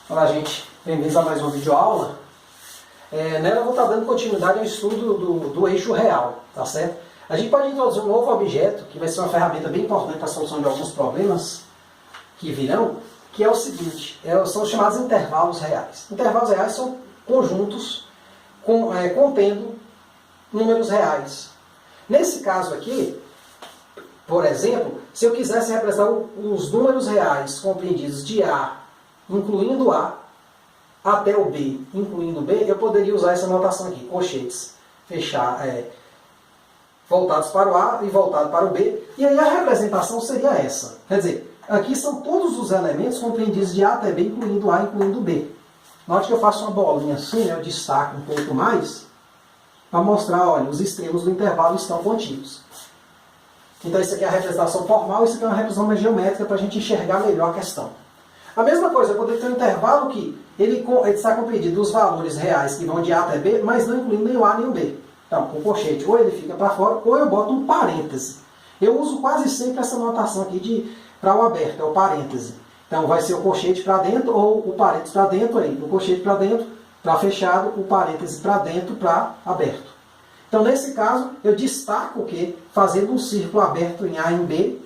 Olá, gente. Bem-vindos a mais uma videoaula. Nela eu vou estar dando continuidade ao estudo do eixo real, tá certo? A gente pode introduzir um novo objeto, que vai ser uma ferramenta bem importante para a solução de alguns problemas que virão, que é o seguinte, são os chamados intervalos reais. Intervalos reais são conjuntos contendo números reais. Nesse caso aqui, por exemplo, se eu quisesse representar os números reais compreendidos de A, incluindo A, até o B, incluindo B, eu poderia usar essa notação aqui, colchetes, voltados para o A e voltado para o B, e aí a representação seria essa. Quer dizer, aqui são todos os elementos compreendidos de A até B, incluindo A, incluindo B. Note que eu faço uma bolinha assim, eu destaco um pouco mais, para mostrar, olha, os extremos do intervalo estão contidos. Então isso aqui é a representação formal, isso aqui é uma representação mais geométrica para a gente enxergar melhor a questão. A mesma coisa, eu poderia ter um intervalo que ele está compreendido dos valores reais que vão de A até B, mas não incluindo nem o A nem o B. Então, com o colchete, ou ele fica para fora, ou eu boto um parêntese. Eu uso quase sempre essa notação aqui para o aberto, é o parêntese. Então vai ser o colchete para dentro, ou o parêntese para dentro, aí, o colchete para dentro, para fechado, o parêntese para dentro, para aberto. Então, nesse caso, eu destaco o quê? Fazendo um círculo aberto em A e em B,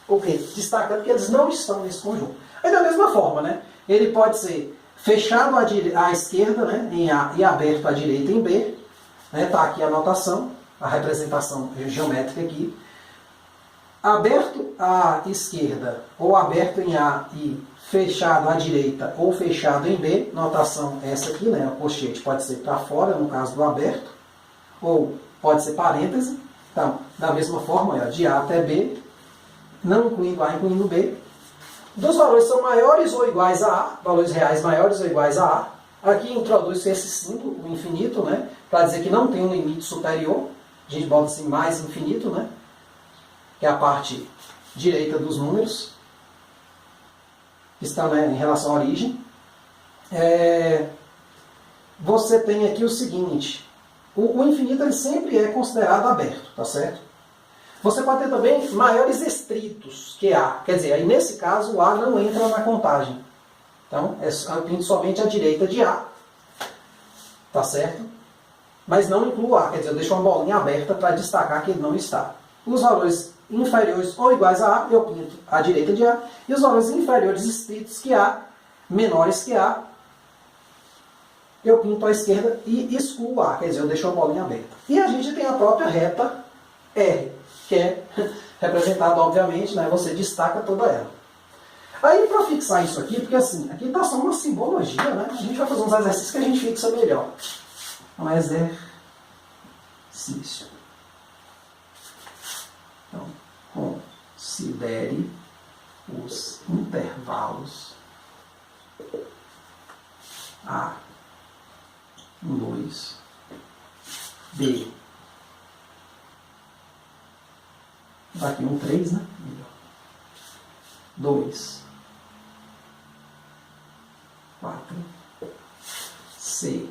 o quê? Destacando que eles não estão nesse conjunto. Aí, da mesma forma, né? Ele pode ser fechado à esquerda, né, em A, e aberto à direita em B. Está aqui a notação, a representação geométrica aqui. Aberto à esquerda, ou aberto em A e fechado à direita, ou fechado em B. Notação essa aqui, né? O colchete pode ser para fora, no caso do aberto. Ou pode ser parêntese. Então, da mesma forma, de A até B, não incluindo A, incluindo B. Dos valores são maiores ou iguais a A, valores reais maiores ou iguais a A. Aqui introduz esse símbolo, o infinito, né, para dizer que não tem um limite superior. A gente bota assim, mais infinito, né, que é a parte direita dos números, que está, né, em relação à origem. Você tem aqui o seguinte. O infinito ele sempre é considerado aberto, tá certo? Você pode ter também maiores estritos que A. Quer dizer, aí nesse caso o A não entra na contagem. Então, eu pinto somente a direita de A, tá certo? Mas não incluo A, quer dizer, eu deixo uma bolinha aberta para destacar que ele não está. Os valores inferiores ou iguais a A, eu pinto a direita de A. E os valores inferiores estritos que A, menores que A, eu pinto à esquerda e excluo A, quer dizer, eu deixo a bolinha aberta. E a gente tem a própria reta R, que é representada, obviamente, né, você destaca toda ela. Aí, para fixar isso aqui, porque assim, aqui está só uma simbologia, né, a gente vai fazer uns exercícios que a gente fixa melhor. Um exercício. Então, considere os intervalos A, 2, B. Aqui um 3, né? 2, 4, C,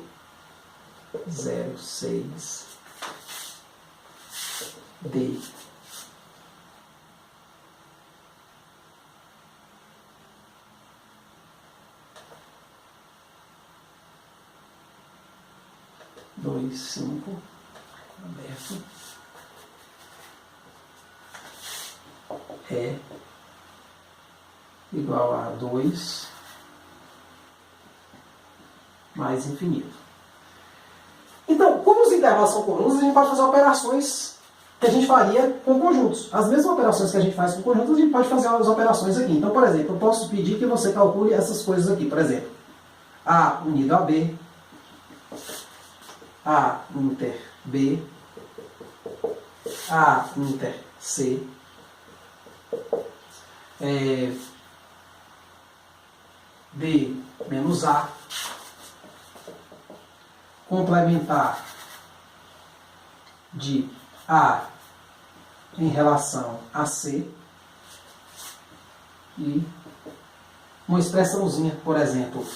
0, 6, D. Dois, 5, aberto, é igual a 2 mais infinito. Então, como os intervalos são comuns, a gente pode fazer operações que a gente faria com conjuntos. As mesmas operações que a gente faz com conjuntos, a gente pode fazer as operações aqui. Então, por exemplo, eu posso pedir que você calcule essas coisas aqui. Por exemplo, A unido a B, A inter B, A inter C, B menos A, complementar de A em relação a C e uma expressãozinha, por exemplo,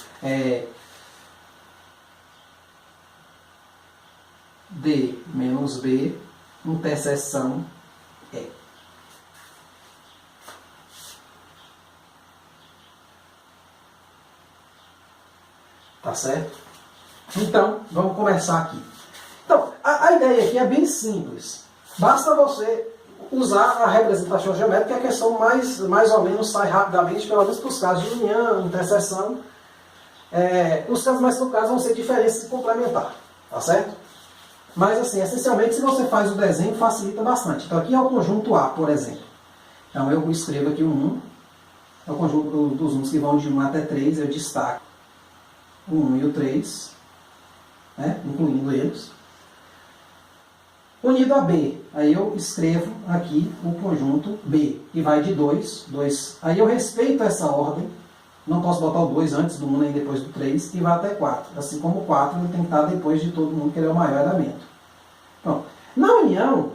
D menos B, interseção E. Tá certo? Então, vamos começar aqui. Então, a ideia aqui é bem simples. Basta você usar a representação geométrica, que a questão mais ou menos sai rapidamente, pelo menos para os casos de união, interseção. Os casos mais focados vão ser diferenças complementares, tá certo? Mas assim, essencialmente, se você faz o desenho, facilita bastante. Então aqui é o conjunto A, por exemplo. Então eu escrevo aqui o 1, é o conjunto dos números que vão de 1 até 3, eu destaco o 1 e o 3, né, incluindo eles. Unido a B, aí eu escrevo aqui o conjunto B, que vai de 2, aí eu respeito essa ordem, não posso botar o 2 antes do 1 nem depois do 3, e vai até 4. Assim como o 4 ele tem que estar depois de todo mundo, que ele é o maior elemento. Então, na união,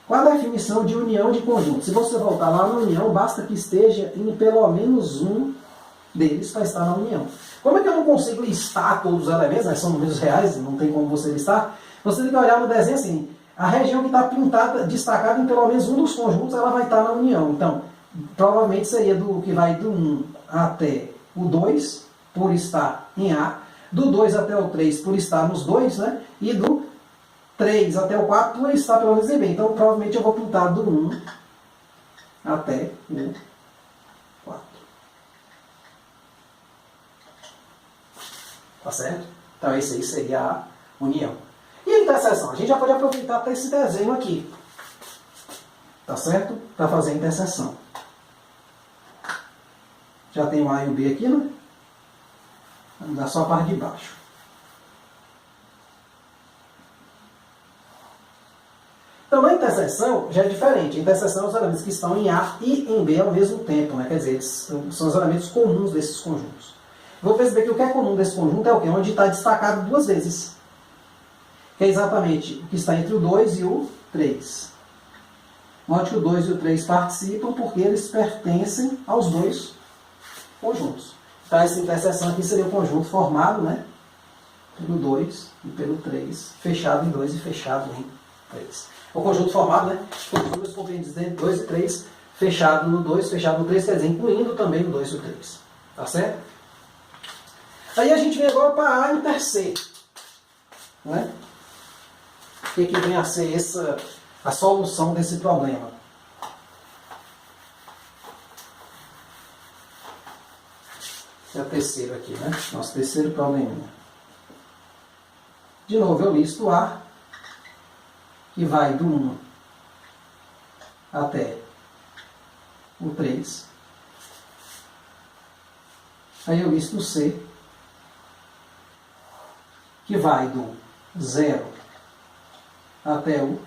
qual a definição de união de conjunto? Se você voltar lá na união, basta que esteja em pelo menos um deles para estar na união. Como é que eu não consigo listar todos os elementos, né? São números reais, não tem como você listar. Você tem que olhar no desenho assim, a região que está pintada, destacada em pelo menos um dos conjuntos, ela vai estar na união. Então, provavelmente seria do que vai do 1 até o 2, por estar em A, do 2 até o 3, por estar nos dois, né? E do 3 até o 4, por estar pelo menos em B. Então, provavelmente eu vou pintar do 1 até o 4. Tá certo? Então, esse aí seria a união. E a interseção? A gente já pode aproveitar até esse desenho aqui. Tá certo? Para fazer a interseção. Já tem o A e o B aqui, né? Vamos dar só a parte de baixo. Então, na interseção já é diferente. A interseção é os elementos que estão em A e em B ao mesmo tempo, né? Quer dizer, eles são os elementos comuns desses conjuntos. Vou perceber que o que é comum desse conjunto é o quê? Onde está destacado duas vezes. Que é exatamente o que está entre o 2 e o 3. Note que o 2 e o 3 participam porque eles pertencem aos dois conjuntos. Então, essa interseção aqui seria o conjunto formado, né, pelo 2 e pelo 3, fechado em 2 e fechado em 3. O conjunto formado, né, com os números compreendidos entre 2 e 3, fechado no 2, fechado no 3, quer dizer, incluindo também o 2 e o 3. Tá certo? Aí a gente vem agora para A inter C. Né? O que vem a ser a solução desse problema? É o terceiro aqui, né? Nosso terceiro probleminha. De novo, eu listo A, que vai do 1 até o 3. Aí eu listo o C, que vai do 0 até o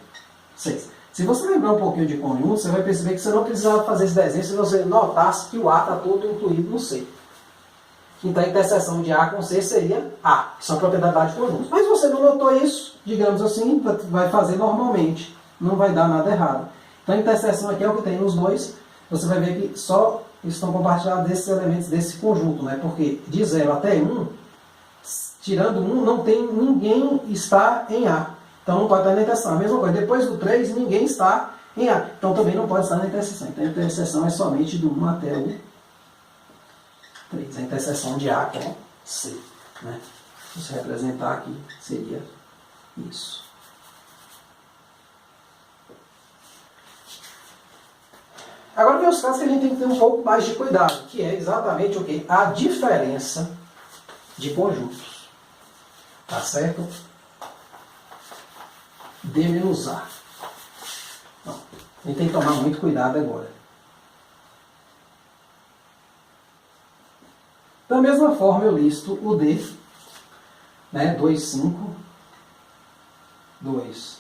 6. Se você lembrar um pouquinho de conjunto, você vai perceber que você não precisava fazer esse desenho se você notasse que o A está todo incluído no C. Então a interseção de A com C seria A, que são propriedades de conjunto. Mas você não notou isso, digamos assim, vai fazer normalmente. Não vai dar nada errado. Então a interseção aqui é o que tem nos dois. Você vai ver que só estão compartilhados desses elementos desse conjunto, né? Porque de 0 até 1, tirando 1, não tem ninguém está em A. Então não pode estar na interseção. A mesma coisa, depois do 3, ninguém está em A. Então também não pode estar na interseção. Então a interseção é somente do 1 até o 3. A interseção de A com C. Né? Se você representar aqui, seria isso. Agora tem os casos que a gente tem que ter um pouco mais de cuidado, que é exatamente o quê? A diferença de conjuntos. Tá certo? D menos A. Bom, a gente tem que tomar muito cuidado agora. Da mesma forma eu listo o D, né? 2, 5, 2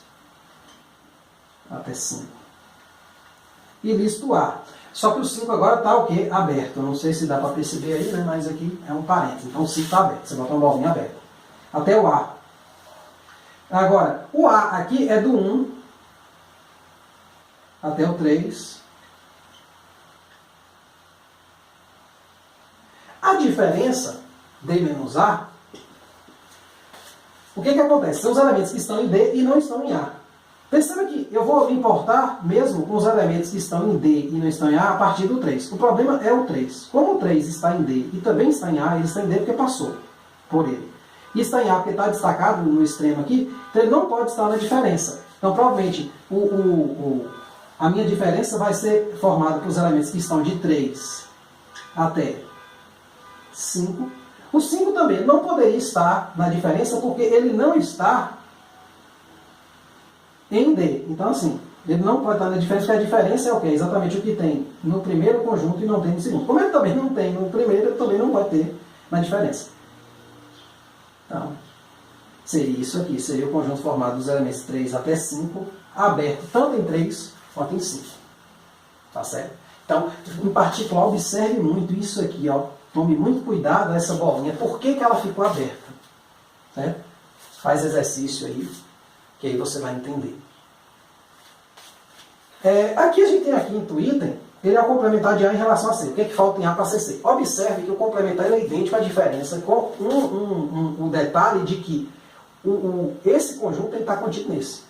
até 5. E listo o A. Só que o 5 agora está o quê? Aberto. Eu não sei se dá para perceber aí, né? Mas aqui é um parênteses. Então o 5 está aberto. Você bota uma bolinha aberta. Até o A. Agora, o A aqui é do 1 até o 3. A diferença, D menos A, o que acontece? São os elementos que estão em D e não estão em A. Perceba que eu vou importar mesmo com os elementos que estão em D e não estão em A a partir do 3. O problema é o 3. Como o 3 está em D e também está em A, ele está em D porque passou. por ele. Isso está em A porque está destacado no extremo aqui, então ele não pode estar na diferença. Então, provavelmente, a minha diferença vai ser formada por os elementos que estão de 3 até 5. O 5 também não poderia estar na diferença porque ele não está em D. Então, assim, ele não pode estar na diferença, porque a diferença é o quê? Exatamente o que tem no primeiro conjunto e não tem no segundo. Como ele também não tem no primeiro, ele também não pode ter na diferença. Então, seria isso aqui. Seria o conjunto formado dos elementos 3 até 5, aberto tanto em 3 quanto em 5. Tá certo? Então, em particular, observe muito isso aqui, ó. Tome muito cuidado a essa bolinha. Por que ela ficou aberta? Certo? Faz exercício aí, que aí você vai entender. Aqui a gente tem aqui em item, ele é o complementar de A em relação a C. O que é que falta em A para ser C? Observe que o complementar ele é idêntico à diferença, com um detalhe de que esse conjunto tem que estar contido nesse.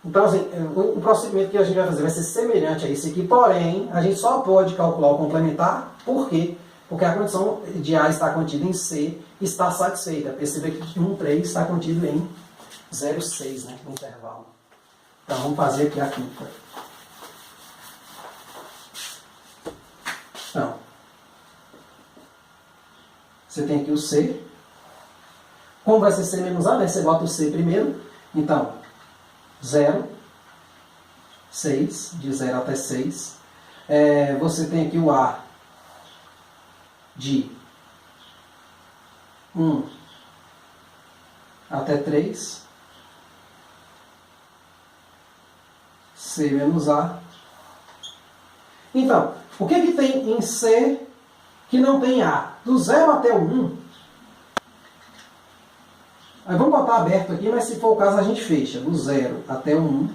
Então, assim, o procedimento que a gente vai fazer vai ser semelhante a esse aqui, porém, a gente só pode calcular o complementar. Por quê? Porque a condição de A estar contida em C está satisfeita. Perceba que 1,3 está contido em 0,6, né, no intervalo. Então, vamos fazer aqui a quinta. Então, você tem aqui o C. Como vai ser C menos A, né? Você bota o C primeiro. Então, 0, 6, de 0 até 6. Você tem aqui o A de 1 até 3. C menos A. Então, o que tem em C que não tem em A? Do 0 até o 1. Aí vamos botar aberto aqui, mas se for o caso a gente fecha. Do 0 até o 1.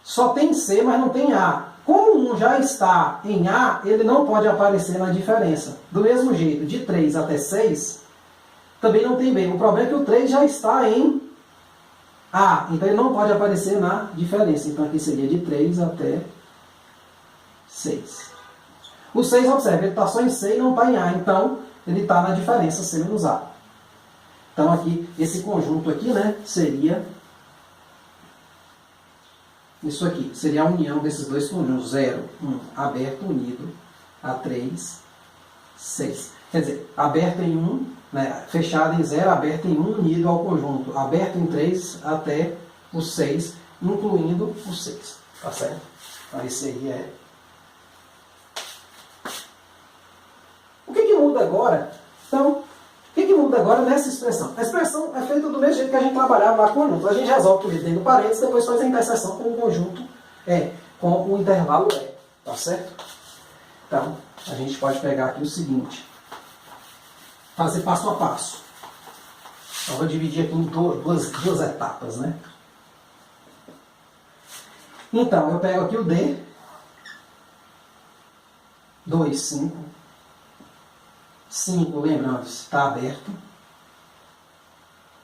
Só tem C, mas não tem A. Como o 1 já está em A, ele não pode aparecer na diferença. Do mesmo jeito, de 3 até 6, também não tem B. O problema é que o 3 já está em A, então ele não pode aparecer na diferença. Então aqui seria de 3 até 6. O 6, observe, ele está só em C e não está em A. Então ele está na diferença C menos A. Então aqui, esse conjunto aqui, né, seria isso aqui. Seria a união desses dois conjuntos. 0, 1, aberto, unido, a 3, 6. Quer dizer, aberto em 1, né, fechado em 0, aberto em 1, unido ao conjunto. Aberto em 3 até o 6, incluindo o 6. Tá certo? Então esse aí é... O que muda agora? Então, o que muda agora nessa expressão? A expressão é feita do mesmo jeito que a gente trabalhava lá com o conjunto. A gente resolve tudo dentro do parênteses, depois faz a interseção com o conjunto com o intervalo E. Tá certo? Então, a gente pode pegar aqui o seguinte. Fazer passo a passo. Então, vou dividir aqui em duas etapas, né? Então, eu pego aqui o D. 2, 5. 5, lembrando, está aberto.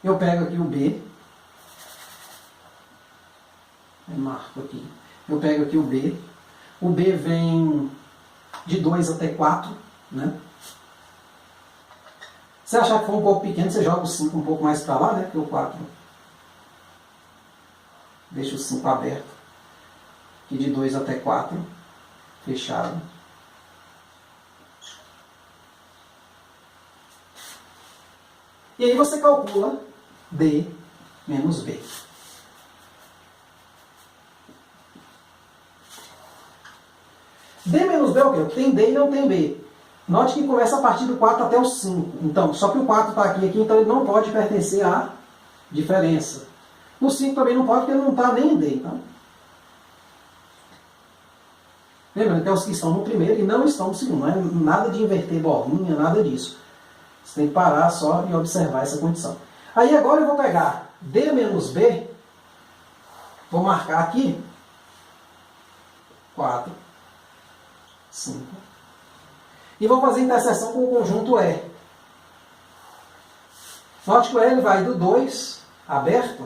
Eu pego aqui o B. Eu marco aqui. Eu pego aqui o B. O B vem de 2 até 4, né? Se achar que for um pouco pequeno, você joga o 5 um pouco mais para lá, né? Porque o 4 deixa o 5 aberto. Aqui de 2 até 4, fechado. E aí você calcula D menos B. D menos B é o quê? Tem D e não tem B. Note que começa a partir do 4 até o 5. Então, só que o 4 está aqui, então ele não pode pertencer à diferença. O 5 também não pode, porque ele não está nem em D. Então. Lembrando que é os que estão no primeiro e não estão no segundo. Não é nada de inverter bolinha, nada disso. Você tem que parar só e observar essa condição. Aí agora eu vou pegar D menos B, vou marcar aqui 4, 5, e vou fazer interseção com o conjunto E. Note que o E ele vai do 2 aberto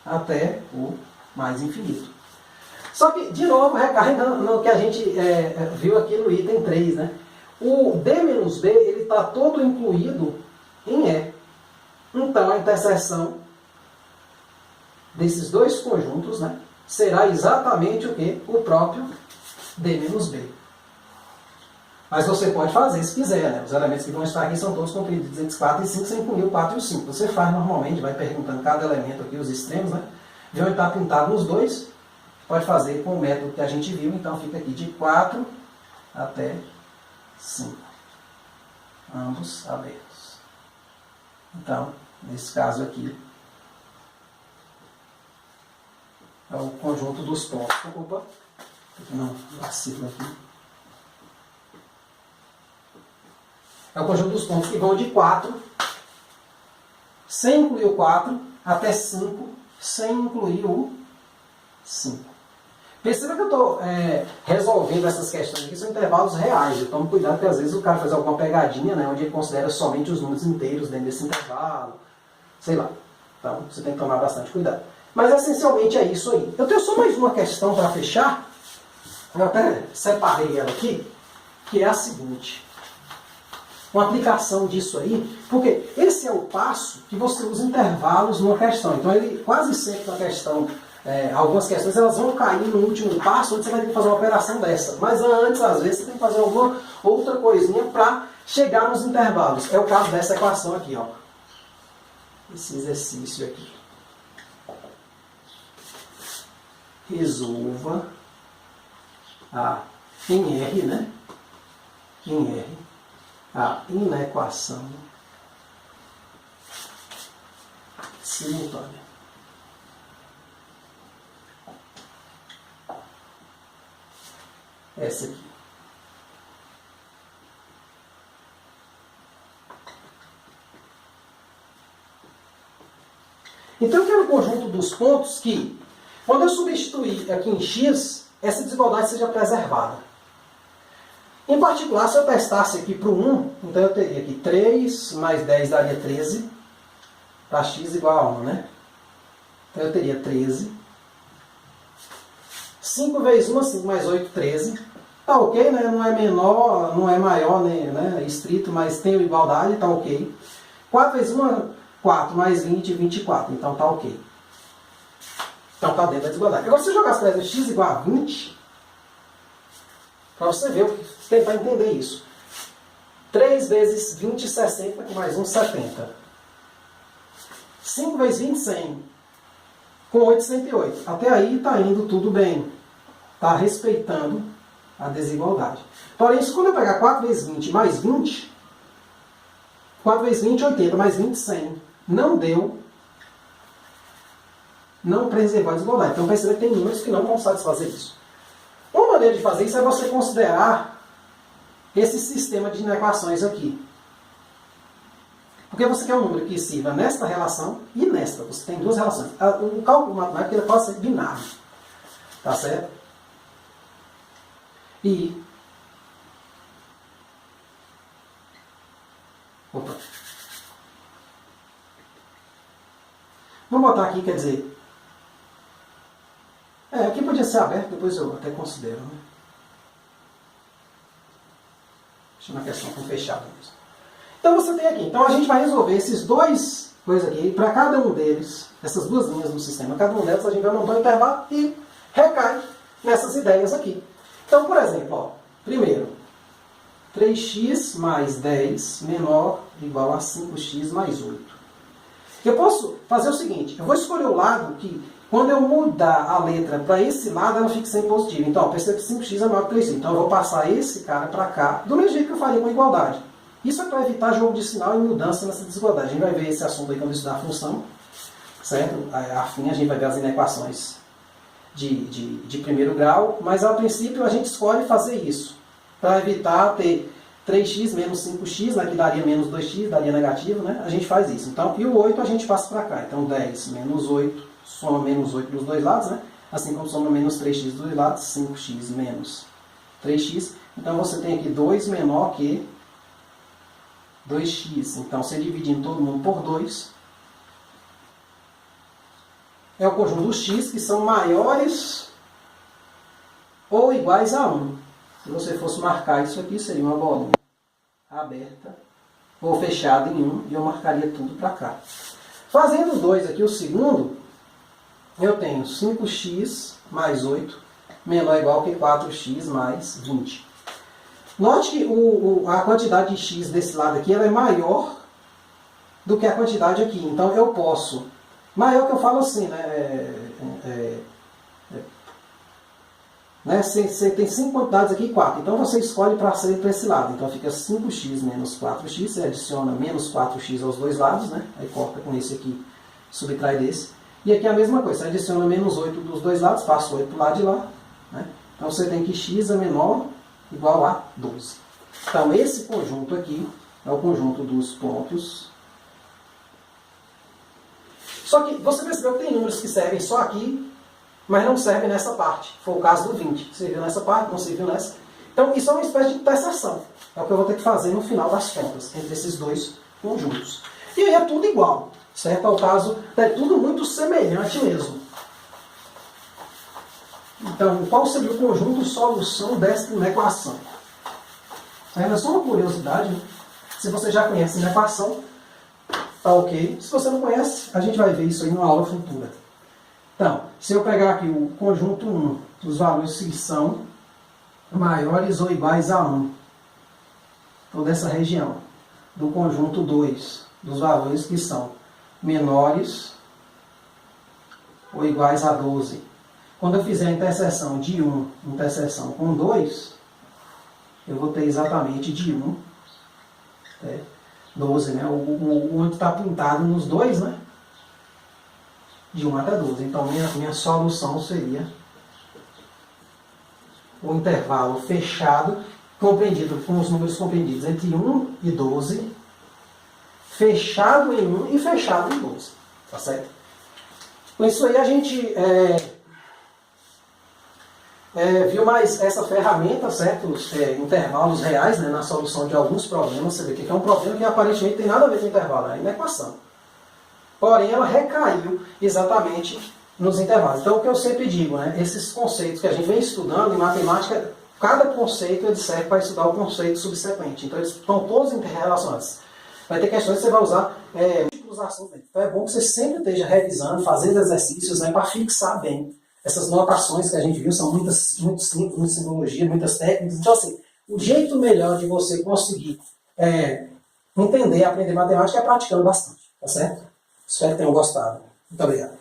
até o mais infinito. Só que, de novo, recai no que a gente viu aqui no item 3, né? O D menos B, ele está todo incluído em E. Então, a interseção desses dois conjuntos, né, será exatamente o que? O próprio D menos B. Mas você pode fazer se quiser, né? Os elementos que vão estar aqui são todos compreendidos entre 4 e 5, sem incluir o 4 e o 5. Você faz normalmente, vai perguntando cada elemento aqui, os extremos, né? Vê onde está pintado nos dois. Pode fazer com o método que a gente viu, então fica aqui de 4 até 5. Ambos abertos. Então, nesse caso aqui, é o conjunto dos pontos. Opa, não, vacilo aqui. É o conjunto dos pontos que vão de 4, sem incluir o 4, até 5, sem incluir o 5. Perceba que eu estou resolvendo essas questões aqui, são intervalos reais. Eu tomo cuidado porque às vezes o cara faz alguma pegadinha, né, onde ele considera somente os números inteiros dentro desse intervalo. Sei lá. Então você tem que tomar bastante cuidado. Mas essencialmente é isso aí. Eu tenho só mais uma questão para fechar. Eu até separei ela aqui, que é a seguinte. Uma aplicação disso aí, porque esse é o passo que você usa intervalos numa questão. Então ele quase sempre na questão, algumas questões elas vão cair no último passo, onde você vai ter que fazer uma operação dessa. Mas antes, às vezes, você tem que fazer alguma outra coisinha para chegar nos intervalos. É o caso dessa equação aqui, ó. Esse exercício aqui. Resolva em R, né? Em R. A inequação simultânea. Essa aqui. Então eu quero um conjunto dos pontos que, quando eu substituir aqui em x, essa desigualdade seja preservada. Em particular, se eu testasse aqui para o 1, então eu teria aqui 3 mais 10 daria 13, para x igual a 1, né? Então eu teria 13. 5 vezes 1, 5 mais 8, 13. Tá ok, né? Não é menor, não é maior, né? Estrito, mas tem igualdade, tá ok. 4 vezes 1, 4 mais 20, 24. Então tá ok. Então tá dentro da desigualdade. Agora, se eu jogar as peças x igual a 20, para você ver, tentar entender isso. 3 vezes 20, 60, com mais 1, 70. 5 vezes 20, 100. Com 8, 108. Até aí está indo tudo bem. Está respeitando a desigualdade. Porém, isso quando eu pegar 4 vezes 20 mais 20, 4 vezes 20, 80, mais 20, 100. Não deu. Não preservou a desigualdade. Então, perceba que tem números que não vão satisfazer isso. Uma maneira de fazer isso é você considerar esse sistema de inequações aqui. Porque você quer um número que sirva nesta relação e nesta. Você tem duas relações. O cálculo matemático ele pode ser binário. Tá certo? E... Opa. Vamos botar aqui, quer dizer... aqui podia ser aberto, depois eu até considero, né? Deixa uma questão com fechado mesmo. Então você tem aqui. Então a gente vai resolver esses dois coisas aqui. Para cada um deles, essas duas linhas do sistema, cada um delas a gente vai montar um intervalo e recai nessas ideias aqui. Então, por exemplo, ó, primeiro, 3x mais 10 menor ou igual a 5x mais 8. Eu posso fazer o seguinte, eu vou escolher o lado que, quando eu mudar a letra para esse lado, ela fica sempre positiva. Então, perceba que 5x é maior que 3x. Então, eu vou passar esse cara para cá, do mesmo jeito que eu faria com a igualdade. Isso é para evitar jogo de sinal e mudança nessa desigualdade. A gente vai ver esse assunto aí quando estudar a função. Certo? Afim, a gente vai ver as inequações de primeiro grau. Mas, a princípio, a gente escolhe fazer isso. Para evitar ter 3x menos 5x, né, que daria menos 2x, daria negativo, né? A gente faz isso. Então, e o 8 a gente passa para cá. Então, 10 menos 8, soma menos 8 dos dois lados, né? Assim como soma menos 3x dos dois lados, 5x menos 3x. Então, você tem aqui 2 menor que 2x. Então, se dividindo todo mundo por 2, é o conjunto dos x que são maiores ou iguais a 1. Se você fosse marcar isso aqui, seria uma bolinha aberta ou fechada em 1, e eu marcaria tudo para cá. Fazendo 2 aqui, o segundo, eu tenho 5x mais 8 menor ou igual que 4x mais 20. Note que a quantidade de x desse lado aqui ela é maior do que a quantidade aqui. Então eu posso, maior que eu falo assim, você tem 5 quantidades aqui e 4. Então você escolhe para ser para esse lado. Então fica 5x menos 4x. Você adiciona menos 4x aos dois lados, né? Aí corta com esse aqui, subtrai desse. E aqui é a mesma coisa. Você adiciona menos 8 dos dois lados, passa 8 para o lado de lá. Né? Então você tem que x é menor ou igual a 12. Então esse conjunto aqui é o conjunto dos pontos. Só que você percebeu que tem números que servem só aqui, mas não serve nessa parte. Foi o caso do 20. Serviu nessa parte, não serviu nessa. Então isso é uma espécie de interseção. É o que eu vou ter que fazer no final das contas, entre esses dois conjuntos. E aí é tudo igual, certo? Ao caso, é tudo muito semelhante mesmo. Então, qual seria o conjunto solução desta equação? É só uma curiosidade, né? Se você já conhece a equação, tá ok. Se você não conhece, a gente vai ver isso aí numa aula futura. Então, se eu pegar aqui o conjunto 1, os valores que são maiores ou iguais a 1, toda essa região, do conjunto 2, dos valores que são menores ou iguais a 12. Quando eu fizer a interseção de 1, interseção com 2, eu vou ter exatamente de 1, 12, né? O onde está pintado nos dois, né? De 1 até 12. Então, minha solução seria o intervalo fechado, compreendido com os números compreendidos entre 1 e 12, fechado em 1 e fechado em 12. Tá certo? Com isso aí a gente viu mais essa ferramenta, certo? Os intervalos reais, né, na solução de alguns problemas. Você vê que é um problema que aparentemente tem nada a ver com intervalo, é uma equação. Porém, ela recaiu exatamente nos intervalos. Então, o que eu sempre digo, né, esses conceitos que a gente vem estudando em matemática, cada conceito ele serve para estudar o conceito subsequente. Então, eles estão todos interrelacionados. Vai ter questões que você vai usar múltiplos assuntos. Então, é bom que você sempre esteja revisando, fazendo exercícios, né, para fixar bem. Essas notações que a gente viu são muito simples, muita simbologia, muitas técnicas. Então, assim, o jeito melhor de você conseguir entender, aprender matemática é praticando bastante. Tá certo? Espero que tenham gostado. Muito obrigado.